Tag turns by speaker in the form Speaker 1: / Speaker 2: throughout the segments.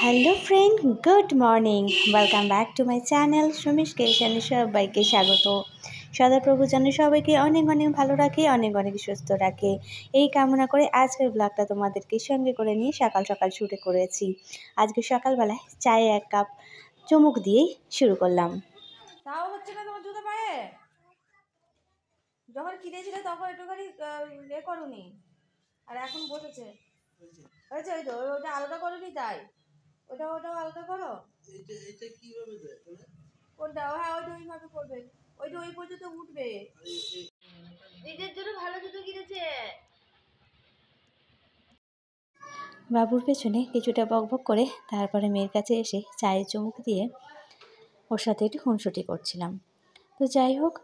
Speaker 1: Hello friend, good morning. Welcome back to my channel সুমিশ কেশানে সবাইকে স্বাগত। সদাপ্রভু যেন সবাইকে অনেক অনেক ভালো রাখে, অনেক অনেক সুস্থ রাখে, এই কামনা করে আজকের ব্লগটা তোমাদেরকে সঙ্গে করে নিয়ে সকাল সকাল শুরু করেছি। আজকে সকালবেলায় চায়ে এক কাপ চুমুক দিয়েই শুরু করলাম।
Speaker 2: তাও হচ্ছে না তোমার জুতো পায়ে? যখন কিনেছিল তখন একটুখানি করুনি, আর এখন বসেছে। হয়েছে, ওই তো ওটা আলাদা করোনি, তাই ওটাও আলাদা করো। এটা কিভাবে দেয় কোনটা? হ্যাঁ, ওইটা ওইভাবে করবে, ওইটা ওই পর্যন্ত উঠবে। নিজের জন্য ভালো জুতো কিনেছে।
Speaker 1: বাবুর পেছনে কিছুটা বকবক করে তারপরে মেয়ের কাছে এসে চায়ের চুমুক দিয়ে ওর সাথে একটু খুনসুটি করছিলাম। তো যাই হোক,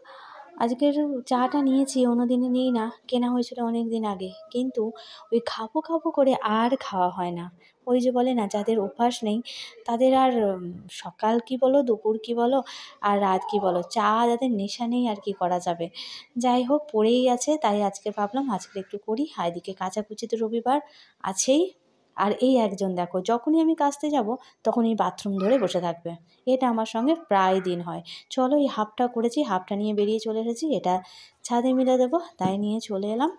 Speaker 1: আজকের চাটা নিয়েছি, অন্যদিনে নিই না, কেনা হয়েছিল অনেক দিন আগে, কিন্তু ওই খাবো খাবো করে আর খাওয়া হয় না। ওই যে বলে না, যাদের অভ্যাস নেই তাদের আর সকাল কি বলো, দুপুর কি বলো, আর রাত কি বলো, চা যাদের নেশা নেই আর কি করা যাবে। যাই হোক, পড়েই আছে, তাই আজকে ভাবলাম আজকে একটু করি। আর এদিকে কাচাকুচি তো রবিবার আছেই। আর এই একজন দেখো, যখনই আমি কাচতে যাব তখনই বাথরুম ধরে বসে থাকবে। এটা আমার সঙ্গে প্রায় দিন হয়। চলো, এই হাফটা করেছি, হাফটা নিয়ে বেরিয়ে চলে এসেছি, এটা ছাদে মিলে দেবো, তাই নিয়ে চলে এলাম।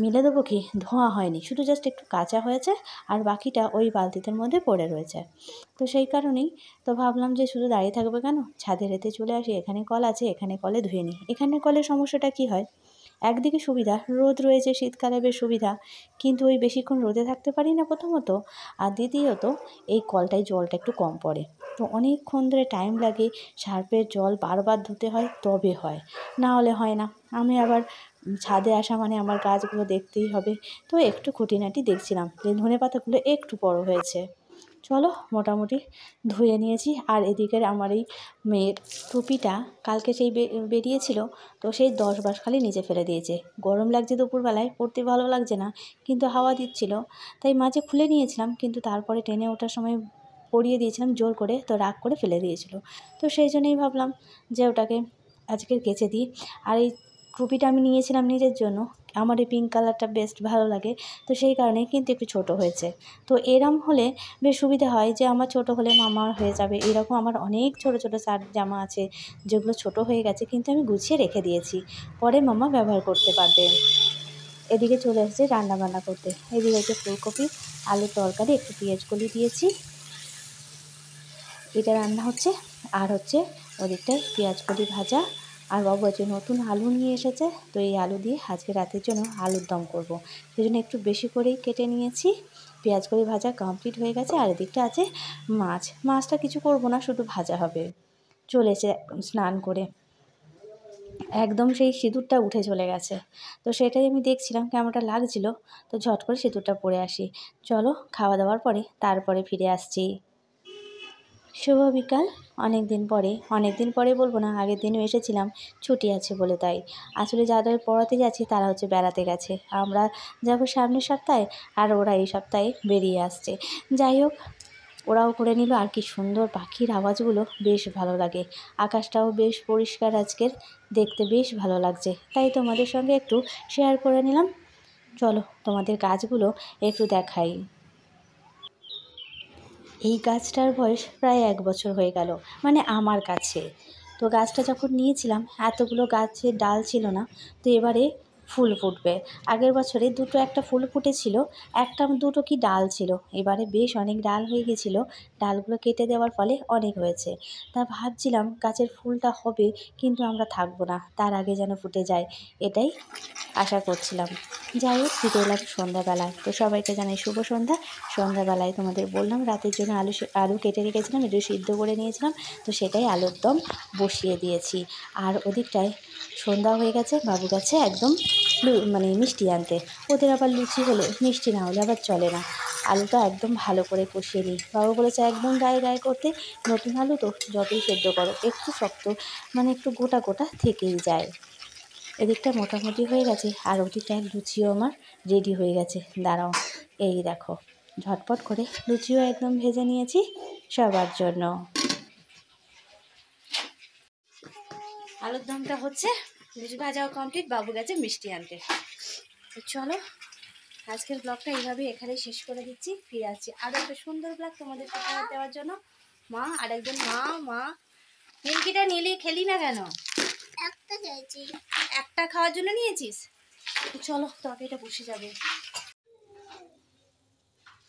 Speaker 1: মিলে দেবো কি, ধোয়া হয়নি, শুধু জাস্ট একটু কাঁচা হয়েছে, আর বাকিটা ওই বালতিদের মধ্যে পড়ে রয়েছে। তো সেই কারণেই তো ভাবলাম যে শুধু দাঁড়িয়ে থাকবে কেন, ছাদের এতে চলে আসি, এখানে কল আছে, এখানে কলে ধুয়ে নিই। এখানে কলের সমস্যাটা কি হয়, একদিকে সুবিধা, রোদ রয়েছে, শীতকালে বেশ সুবিধা, কিন্তু ওই বেশিক্ষণ রোদে থাকতে পারি না প্রথমত, আর দ্বিতীয়ত এই কলটায় জলটা একটু কম পড়ে, তো অনেকক্ষণ ধরে টাইম লাগে, সার্ফের জল বারবার ধুতে হয় তবে হয়, না হলে হয় না। আমি আবার ছাদে আসা মানে আমার গাছগুলো দেখতেই হবে, তো একটু খুঁটিনাটি দেখছিলাম যে ধনেপাতাগুলো একটু বড় হয়েছে। চলো, মোটামুটি ধুয়ে নিয়েছি। আর এদিকের আমার এই মেয়ের টুপিটা কালকে সেই বেরিয়েছিল, তো সেই 10 বার খালি নিচে ফেলে দিয়েছে। গরম লাগছে দুপুরবেলায়, পরতে ভালো লাগছে না, কিন্তু হাওয়া দিচ্ছিল, তাই মাঝে খুলে নিয়েছিলাম, কিন্তু তারপরে ট্রেনে ওঠার সময় পরিয়ে দিয়েছিলাম জোর করে, তো রাগ করে ফেলে দিয়েছিল। তো সেই জন্যই ভাবলাম যে ওটাকে আজকের কেচে দিই। আর এই টুপিটা আমি নিয়েছিলাম নিজের জন্য, আমার এই পিঙ্ক কালারটা বেস্ট ভালো লাগে, তো সেই কারণে, কিন্তু একটু ছোট হয়েছে। তো এরম হলে বেশ সুবিধা হয়, যে আমার ছোট হলে মামার হয়ে যাবে। এরকম আমার অনেক ছোট ছোট শার্ট জামা আছে যেগুলো ছোট হয়ে গেছে, কিন্তু আমি গুছিয়ে রেখে দিয়েছি, পরে মামা ব্যবহার করতে পারবে। এদিকে চলে এসেছে রান্না বান্না করতে। এদিকে হচ্ছে ফুলকপি আলুর তরকারি, একটু পেঁয়াজ কলি দিয়েছি, এটা রান্না হচ্ছে। আর হচ্ছে ওদিকটায় পেঁয়াজ কলি ভাজা। আর বাবু আজকে নতুন আলু নিয়ে এসেছে, তো এই আলু দিয়ে আজকে রাতের জন্য আলুর দম করব। সেই জন্য একটু বেশি করেই কেটে নিয়েছি। পেঁয়াজ কলি ভাজা কমপ্লিট হয়ে গেছে। আর এদিকটা আছে মাছটা কিছু করব না, শুধু ভাজা হবে। চলেছে স্নান করে, একদম সেই সিঁদুরটা উঠে চলে গেছে, তো সেটাই আমি দেখছিলাম কেমনটা লাগছিল, তো ঝট করে সিঁদুরটা পরে আসি। চলো, খাওয়া দাওয়ার পরে তারপরে ফিরে আসছি। শুভ বিকাল। অনেক দিন পরে বলবো না, আগের দিনও এসেছিলাম, ছুটি আছে বলে। তাই আসলে যাদের পড়াতে যাচ্ছি তারা হচ্ছে বেড়াতে গেছে, আমরা যাবো সামনের সপ্তাহে, আর ওরা এই সপ্তাহে বেরিয়ে আসছে। যাই হোক, ওরাও করে নিল। আর কি সুন্দর পাখির আওয়াজগুলো, বেশ ভালো লাগে। আকাশটাও বেশ পরিষ্কার আজকের, দেখতে বেশ ভালো লাগছে, তাই তোমাদের সঙ্গে একটু শেয়ার করে নিলাম। চলো, তোমাদের গাছগুলো একটু দেখাই। এই গাছটার বয়স প্রায় 1 বছর হয়ে গেল, মানে আমার কাছে। তো গাছটা যখন নিয়েছিলাম এতগুলো গাছের ডাল ছিল না, তো এবারে ফুল ফুটবে। আগের বছরে একটা ফুল ফুটেছিল, একটা দুটো কি ডাল ছিল, এবারে বেশ অনেক ডাল হয়ে গেছিলো। ডালগুলো কেটে দেওয়ার ফলে অনেক হয়েছে। তা ভাবছিলাম গাছের ফুলটা হবে, কিন্তু আমরা থাকবো না, তার আগে যেন ফুটে যায়, এটাই আশা করছিলাম। যাই হোক, ফিরে এলাম সন্ধ্যাবেলায়, তো সবাইকে জানাই শুভ সন্ধ্যা। সন্ধ্যাবেলায় তোমাদের বললাম রাতের জন্য আলু কেটে রেখেছিলাম, একটু সিদ্ধ করে নিয়েছিলাম, তো সেটাই আলুর দম বসিয়ে দিয়েছি। আর ওদিকটায় সন্ধ্যা হয়ে গেছে, বাবু গেছে একদম মানে মিষ্টি আনতে। ওদের আবার লুচি হলে মিষ্টি না হলে আবার চলে না। আলুটা একদম ভালো করে কষিয়ে নিই, বাবু বলেছে একদম গায়ে গায়ে করতে, নতুন আলু তো যতই সেদ্ধ করো একটু শক্ত, মানে একটু গোটা গোটা থেকেই যায়। এদিকটা মোটামুটি হয়ে গেছে, আর ওদিকটা লুচিও আমার রেডি হয়ে গেছে। দাঁড়াও, এই দেখো, ঝটপট করে লুচিও একদম ভেজে নিয়েছি সবার জন্য। আলুর দমটা হচ্ছে, লুচি ভাজাও কমপ্লিট, বাবু গেছে মিষ্টি আনতে। তো চলো, আজকের ব্লগটা এইভাবে এখানেই শেষ করে দিচ্ছি। ফিরে আসছি আরও একটা সুন্দর ব্লগ তোমাদের উপহার দেওয়ার জন্য। মা আরেকজন মা নিমকিটা নিলি, খেলি না কেন? একটা খাওয়ার জন্য নিয়েছিস? চলো তরকারিটা বসে যাবে।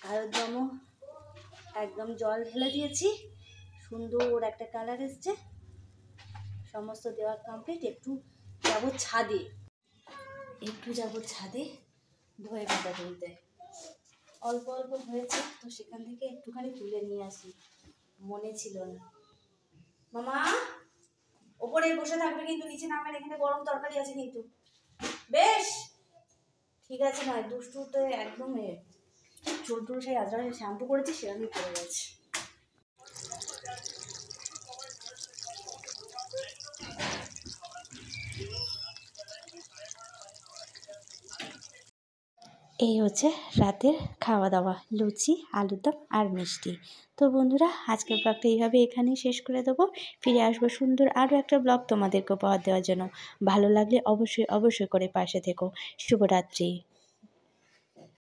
Speaker 1: আলুর দমও একদম জল ঢেলে দিয়েছি, সুন্দর একটা কালার এসছে। সমস্ত দেওয়া কমপ্লিট। একটু যাবো ছাদে ধোয়ে পাতা তুলতে। অল্প অল্প হয়েছে, তো সেখান থেকে একটুখানি তুলে নিয়ে আসি, মনে ছিল না। মামা ওপরে বসে থাকবে কিন্তু, নিচে নামেন, এখানে গরম তরকারি আছে কিন্তু। বেশ ঠিক আছে, নয় দুষ্টু তো একদম চোদ্দ সেই আজরা শ্যাম্পু করেছি সেরকমই পড়ে গেছে। এই হচ্ছে রাতের খাওয়া দাওয়া, লুচি, আলুর দম আর মিষ্টি। তো বন্ধুরা আজকের ব্লগটা এইভাবে এখানেই শেষ করে দেবো। ফিরে আসবো সুন্দর আরও একটা ব্লগ তোমাদেরকে উপহার দেওয়ার জন্য। ভালো লাগলে অবশ্যই করে পাশে থেকো। শুভরাত্রি।